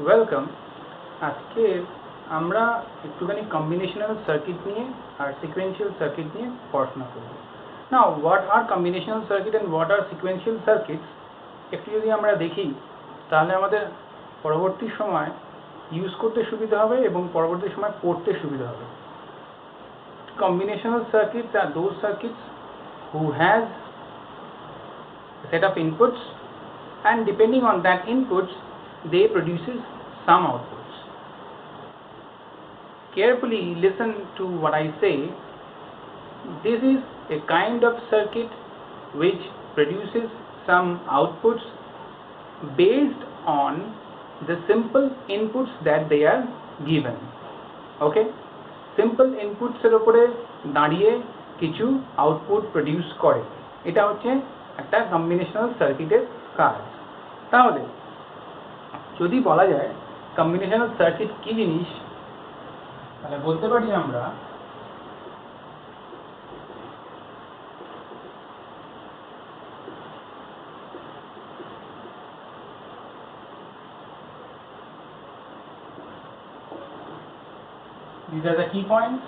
Welcome. আজকে আমরা একটুখানি কম্বিনেশনাল সার্কিট নিয়ে আর সিকোয়েন্সিয়াল সার্কিট নিয়ে পড়াশোনা করব। Now what are combinational circuit and what are sequential circuits একটু যদি আমরা দেখি তাহলে আমাদের পরবর্তী সময় ইউজ করতে সুবিধা হবে এবং পরবর্তী সময় পড়তে সুবিধা হবে। Combinational circuits are those circuits who has a set of inputs and depending on that inputs they produces some outputs. Carefully listen to what I say. This is a kind of circuit which produces some outputs based on the simple inputs that they are given. Okay? Simple ইনপুটসের উপরে দাঁড়িয়ে কিছু output produce করে, এটা হচ্ছে একটা combinational সার্কিটের কাজ। তাহলে যদি বলা যায় কম্বিনেশনাল সার্কিট কি জিনিস, তাহলে বলতে পারি আমরা these are the key points.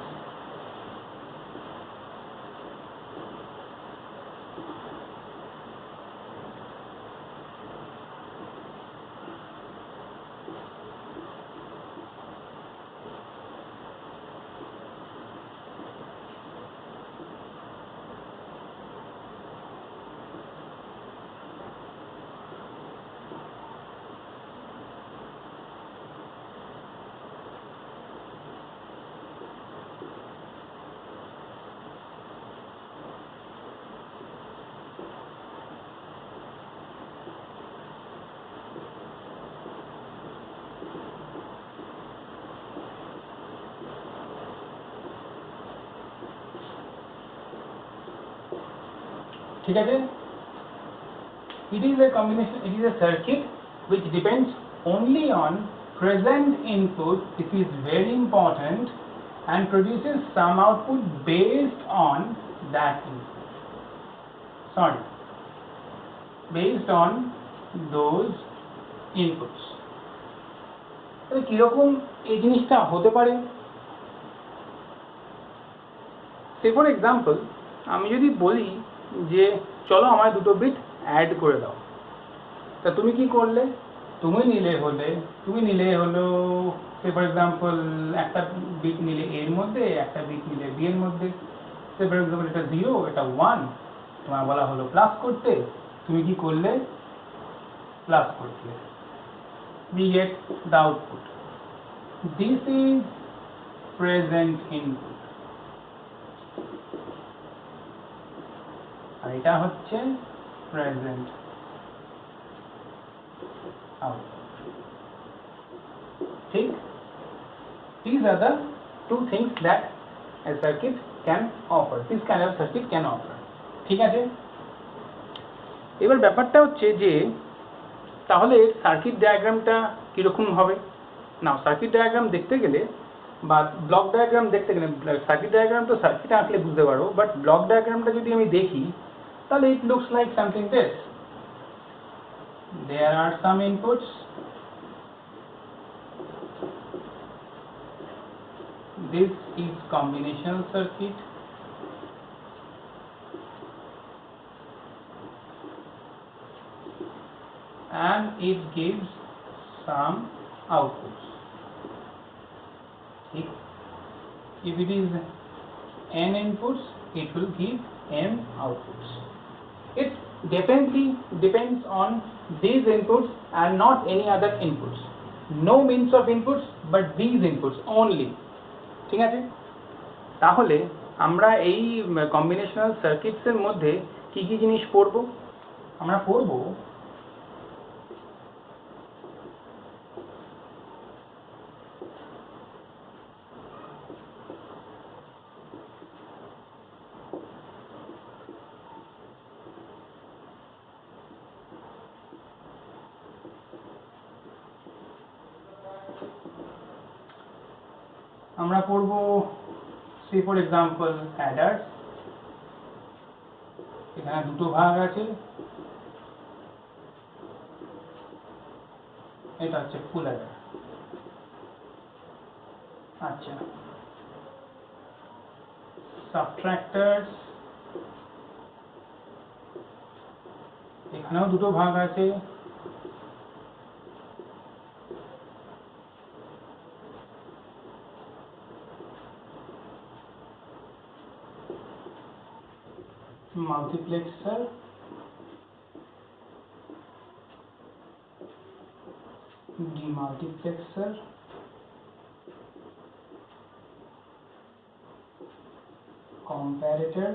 ঠিক আছে, it is a combination, it is a circuit which depends only on present input. This is very important and produces some output based on that input. Based on those inputs. তাহলে কিরকম এই জিনিসটা হতে পারে? সে for example আমি যদি বলি যে চলো আমায় দুটো বিট অ্যাড করে দাও, তা তুমি কি করলে? তুমি নিলে হলো সে ফর এক্সাম্পল একটা বিট নিলে এর মধ্যে, একটা বিট নিলে বি এর মধ্যে। সে ফর এক্সাম্পল এটা 0, এটা 1, তোমার বলা হলো প্লাস করতে, তুমি কি করলে? প্লাস করলে। We get the output. This is present input. আর এটা হচ্ছে present output. ঠিক? These are the two things that a circuit can offer. This kind of circuit can offer. ঠিক আছে? এবার ব্যাপারটা হচ্ছে যে তাহলে সার্কিট ডায়াগ্রামটা কীরকম হবে? না, সার্কিট ডায়াগ্রাম দেখতে গেলে বা ব্লক ডায়াগ্রাম দেখতে গেলে, সার্কিট ডায়াগ্রাম তো সার্কিট আঁকলে বুঝতে পারো, বাট ব্লক ডায়াগ্রামটা যদি আমি দেখি তাহলে it looks like something this. There are some inputs, this is combinational circuit, and it gives some outputs. If it is n inputs, it will give m outputs. It definitely depends on these inputs and not any other inputs. No means of inputs but these inputs only. ঠিক আছে? তাহলে আমরা এই combinational সার্কিটসের মধ্যে কি কি জিনিস পড়ব? আমরা পড়ব say for example adders. এখানে দুটো ভাগ আছে, এটা হচ্ছে ফুল অ্যাডার। আচ্ছা, সাবট্রাক্টার্স, এখানেও দুটো ভাগ আছে। Multiplexer, demultiplexer, comparator,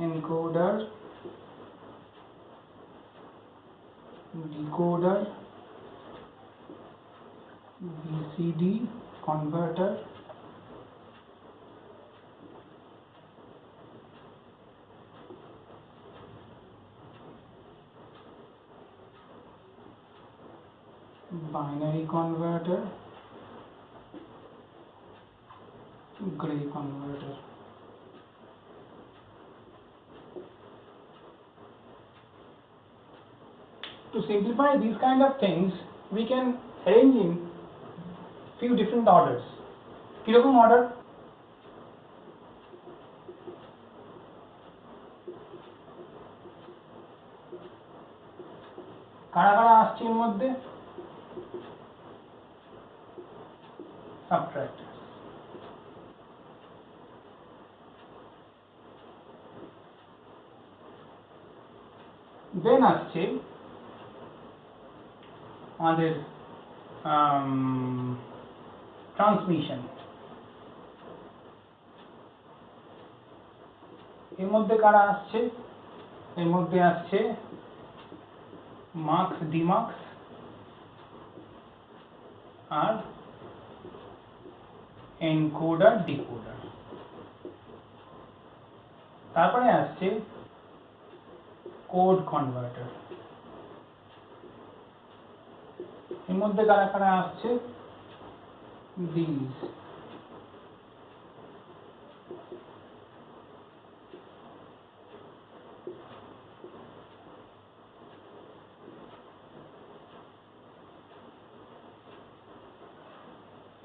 encoder, decoder, BCD converter, binary converter, gray converter. To simplify these kind of things, we can arrange in few different orders. কিরকম order? কারা কারা আসছে এর মধ্যে? Subtractors, then আসছে আমাদের ট্রান্সমিশন। এর মধ্যে কারা আসছে? এর মধ্যে আসছে মার্কস, ডিমার্কস আর এনকোডার, ডিকোডার। তারপরে আসছে কোড কনভার্টার। এর মধ্যে কারা কারা আসছে? দিস।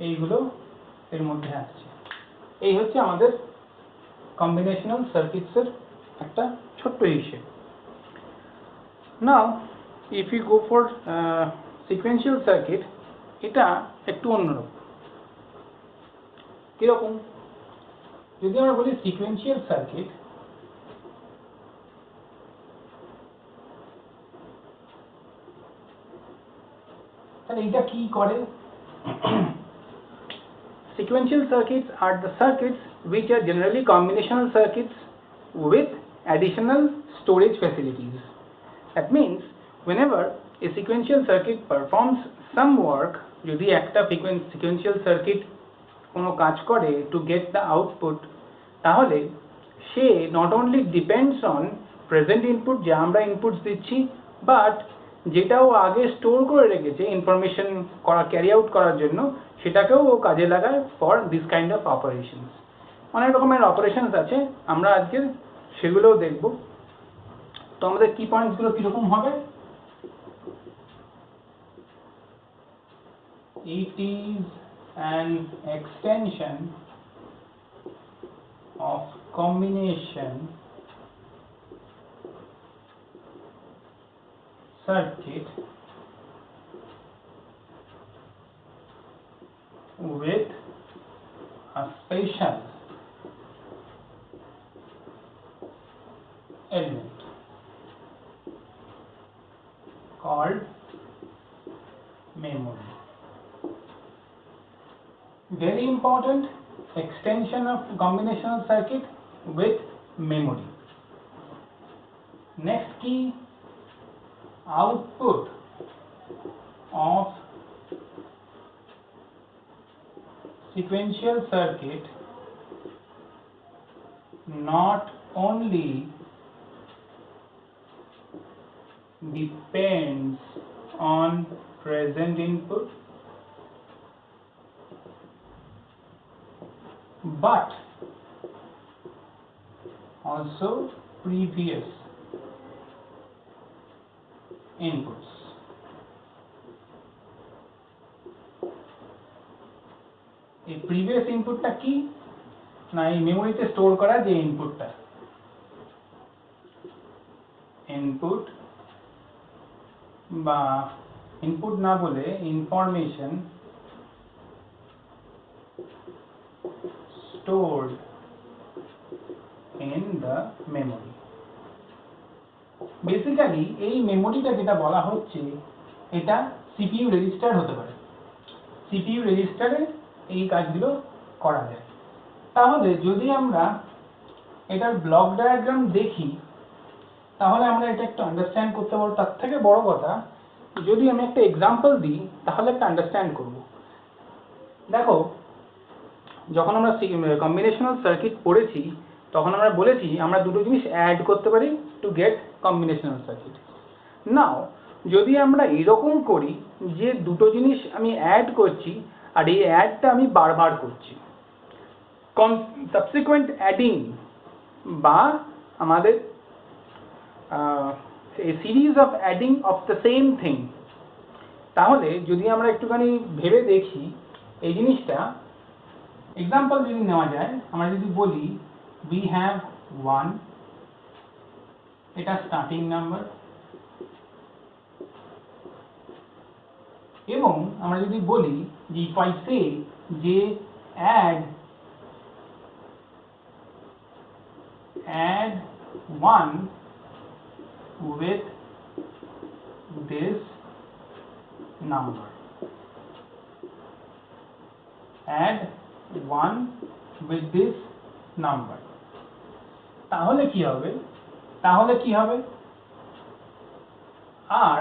এইগুলো এর মধ্যে আসছে। এই হচ্ছে আমাদের কম্বিনেশনাল সার্কিটসের একটা ছোট্ট হিসেব। Now if you go for sequential circuit, এটা একটু অন্যরকম। কিরকম? যদি আমরা বলি সিকোয়েন্সিয়াল সার্কিট, তাহলে এটা কি করে? Sequential circuits are the circuits which are generally combinational circuits with additional storage facilities. That means whenever a sequential circuit performs some work, যদি একটা sequential circuit কোনো কাজ করে to get the output, তাহলে সে not only depends on present input, যে আমরা inputs দিচ্ছি, but যেটাও আগে স্টোর করে রেখেছে ইনফরমেশন ক্যারি আউট করার জন্য, সেটাকেও ও কাজে লাগায় for this kind of operations. অনেক রকমের অপারেশনস আছে, আমরা আজকে সেগুলোও দেখব। তো আমাদের কি পয়েন্টসগুলো কিরকম হবে? It is an extension of combination circuit with a special element called memory. Very important, extension of combinational circuit with memory. Next key, output of sequential circuit not only depends on present input, but also previous inputs. এই previous ইনপুটটা কি না এই মেমোরিতে store করা যে ইনপুটটা input বা input না বলে information stored in the memory. Basically এই মেমোরিটা যেটা বলা হচ্ছে এটা সিপিইউ রেজিস্টার হতে পারে, সিপিইউ রেজিস্টারে এই কাজগুলো করা যায়। তাহলে যদি আমরা এটার ব্লক ডায়াগ্রাম দেখি তাহলে আমরা এটা একটু আন্ডারস্ট্যান্ড করতে পারবো। তার থেকে বড় কথা যদি আমি একটা এক্সাম্পল দিই তাহলে একটা আন্ডারস্ট্যান্ড করব। দেখো যখন আমরা কম্বিনেশনাল সার্কিট পড়েছি তখন আমরা বলেছি আমরা দুটো জিনিস অ্যাড করতে পারি টু গেট কম্বিনেশনাল সার্কিট। নাও যদি আমরা এরকম করি যে দুটো জিনিস আমি অ্যাড করছি আর এই অ্যাডটা আমি বারবার করছি, সাবসিকুয়েন্ট অ্যাডিং বা আমাদের a series of adding of the same thing, তাহলে যদি আমরা একটুখানি ভেবে দেখি এই জিনিসটা এক্সাম্পল যদি নেওয়া যায়, আমরা যদি বলি we have 1, এটা স্টার্টিং নাম্বার, এবং আমরা যদি বলি যে if I say যে add 1 with this number, add 1 with this number, তাহলে কি হবে? আর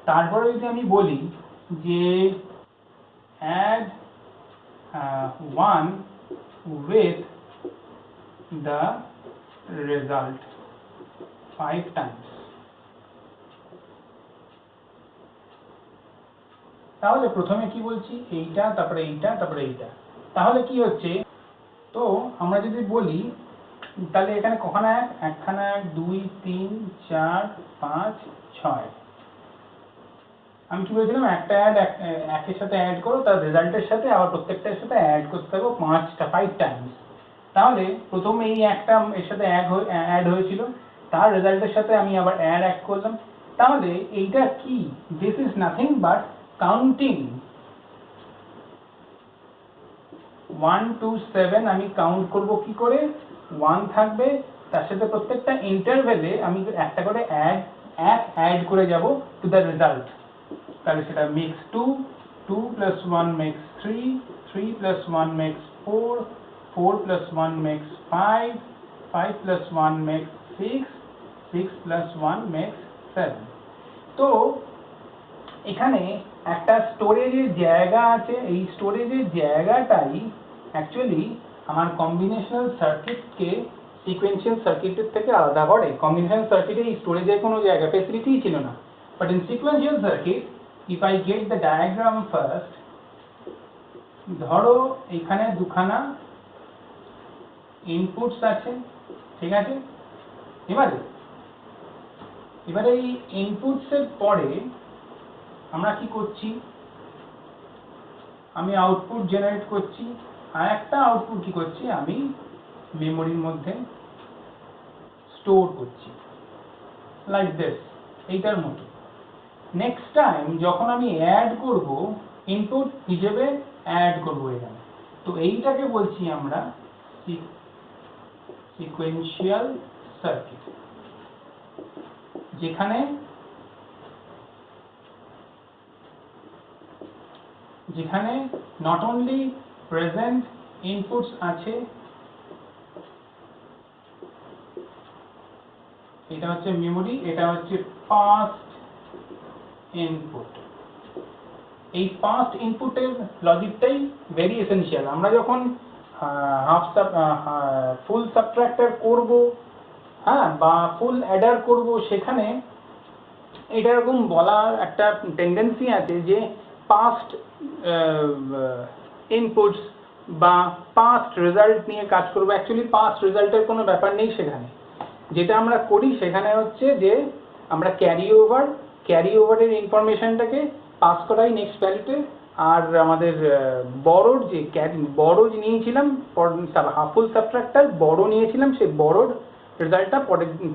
তারপরে যদি আমি বলি যে add 1 with the result 5 times, তাহলে প্রথমে কি বলছি এইটা তারপরে এইটা তারপরে এইটা, তাহলে কি হচ্ছে? তো আমরা যদি বলি তাহলে এখানে কখানা একখানা 2 3 4 5 6, আমি কি বলেছিলাম একটা অ্যাড একের সাথে অ্যাড করো তার রেজাল্টের সাথে আবার প্রত্যেকটার সাথে অ্যাড করতে থাকবো 5 টাইমস। তাহলে প্রথমে এই একটা এর সাথে অ্যাড হয়েছিল, তার রেজাল্টের সাথে আমি আবার অ্যাড করলাম, তাহলে এইটা কি? This is nothing but counting 1 to 7 আমি কাউন্ট করব কি করে? 1 থাকবে, তার সাথে প্রত্যেকটা ইন্টারভ্যালে আমি একটা করে অ্যাড করে যাব টু দ্য রেজাল্ট। তাহলে সেটা makes 2, 2 plus 1 makes 3, 3 plus 1 makes 4, 4 plus 1 makes 5, 5 plus 1 makes 6, 6 plus 1 makes 7। তো এখানে একটা স্টোরেজের জায়গা আছে, এই স্টোরেজের জায়গাটাই অ্যাকচুয়ালি আমার কম্বিনেশনাল সার্কিটকে সিকোয়েন্সিয়াল সার্কিটের থেকে আলাদা করে। কম্বিনেশনাল সার্কিটে এই স্টোরেজের কোনো জায়গা ফেসিলিটিই ছিল না, but in sequential circuit if I get the diagram first, ধরো এখানে দুখানা ইনপুটস আছে, ঠিক আছে? এবারে এই ইনপুটস এর পরে আমরা কি করছি? আমি আউটপুট জেনারেট করছি, আর একটা আউটপুট কি করছি? আমি মেমোরির মধ্যে স্টোর করছি, লাইক দিস, এইটার মতো। নেক্সট টাইম যখন আমি অ্যাড করব ইনপুট হিসেবে অ্যাড করব এখানে, তো এইটাকে বলছি আমরা সিকোয়েন্সিয়াল সার্কিট, যেখানে নট অনলি প্রেজেন্ট ইনপুটস আছে, এটা হচ্ছে মেমোরি, এটা হচ্ছে পাস্ট ইনপুট। এই পাস্ট ইনপুটের লজিকটাই ভেরি এসেনশিয়াল। আমরা যখন ফুল সাবট্রাক্টর করব, হ্যাঁ, বা ফুল অ্যাডার করব, সেখানে এটা এরকম বলার একটা টেন্ডেন্সি আছে যে পাস্ট ইনপুটস বা পাস্ট রেজাল্ট নিয়ে কাজ করব। অ্যাকচুয়ালি পাস্ট রেজাল্টের কোনো ব্যাপার নেই সেখানে। যেটা আমরা করি সেখানে হচ্ছে যে আমরা ক্যারি ওভারের ইনফরমেশনটাকে পাস করাই নেক্সট ভ্যালুতে। আর আমাদের বড়োর যে বড়ো নিয়েছিলাম ফুল সাবট্রাক্টার বড়ো নিয়েছিলাম, সেই বড়োর রেজাল্টটা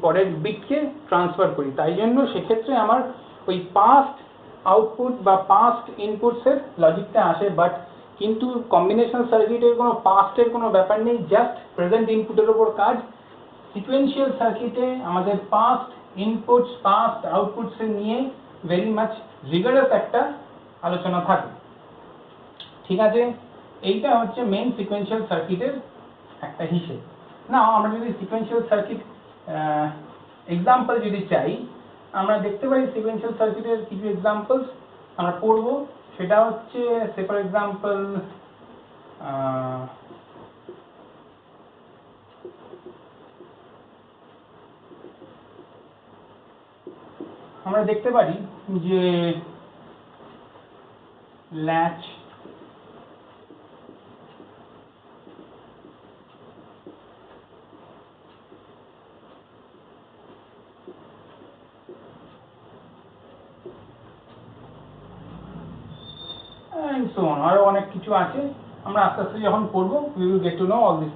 পরের বিটকে ট্রান্সফার করি। তাই জন্য সেক্ষেত্রে আমার ওই পাস্ট আউটপুট বা পাস্ট ইনপুটসের লজিকটা আসে। বাট কিন্তু কম্বিনেশন সার্কিটের কোনো পাস্টের কোনো ব্যাপার নেই, জাস্ট প্রেজেন্ট ইনপুটের ওপর কাজ। সিকোয়েন্সিয়াল সার্কিটে আমাদের পাস্ট ইনপুটস পাস্ট আউটপুটস নিয়ে ভেরি মাচ রিগারাস একটা আলোচনা থাকে। ঠিক আছে, এইটা হচ্ছে মেইন সিকোয়েন্সিয়াল সার্কিটের একটা হিসেব। না আমরা যদি সিকোয়েন্সিয়াল সার্কিট এক্সাম্পল যদি চাই, আমরা দেখতে পারি সিকোয়েন্সিয়াল সার্কিটের কিছু এক্সাম্পলস আমরা পড়ব। সেটা হচ্ছে সে ফর এক্সাম্পল আমরা দেখতে পারি যে ল্যাচ and so on, আরো অনেক কিছু আছে। আমরা আস্তে আস্তে যখন পড়বো we will get to know all this.